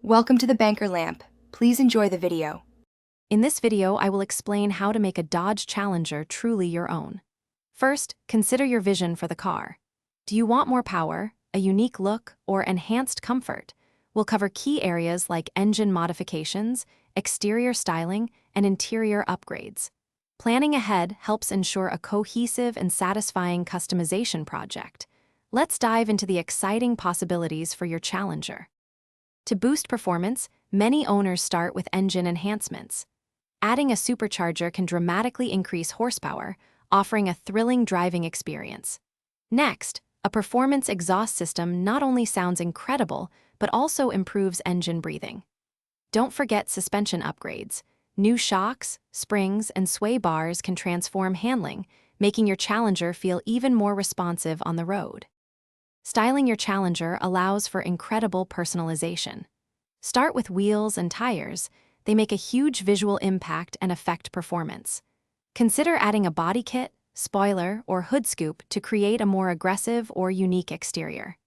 Welcome to the Banker Lamp. Please enjoy the video. In this video, I will explain how to make a Dodge Challenger truly your own. First, consider your vision for the car. Do you want more power, a unique look, or enhanced comfort? We'll cover key areas like engine modifications, exterior styling, and interior upgrades. Planning ahead helps ensure a cohesive and satisfying customization project. Let's dive into the exciting possibilities for your Challenger. To boost performance, many owners start with engine enhancements. Adding a supercharger can dramatically increase horsepower, offering a thrilling driving experience. Next, a performance exhaust system not only sounds incredible, but also improves engine breathing. Don't forget suspension upgrades. New shocks, springs, and sway bars can transform handling, making your Challenger feel even more responsive on the road. Styling your Challenger allows for incredible personalization. Start with wheels and tires. They make a huge visual impact and affect performance. Consider adding a body kit, spoiler, or hood scoop to create a more aggressive or unique exterior.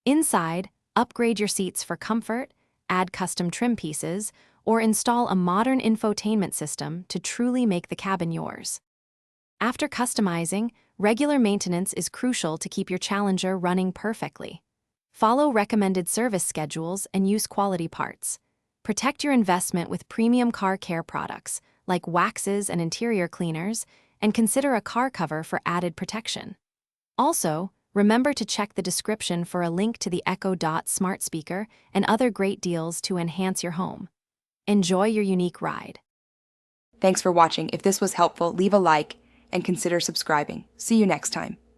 Inside, upgrade your seats for comfort, add custom trim pieces, or install a modern infotainment system to truly make the cabin yours. After customizing, regular maintenance is crucial to keep your Challenger running perfectly. Follow recommended service schedules and use quality parts. Protect your investment with premium car care products, like waxes and interior cleaners, and consider a car cover for added protection. Also, remember to check the description for a link to the Echo Dot smart speaker and other great deals to enhance your home. Enjoy your unique ride. Thanks for watching. If this was helpful, leave a like and consider subscribing. See you next time.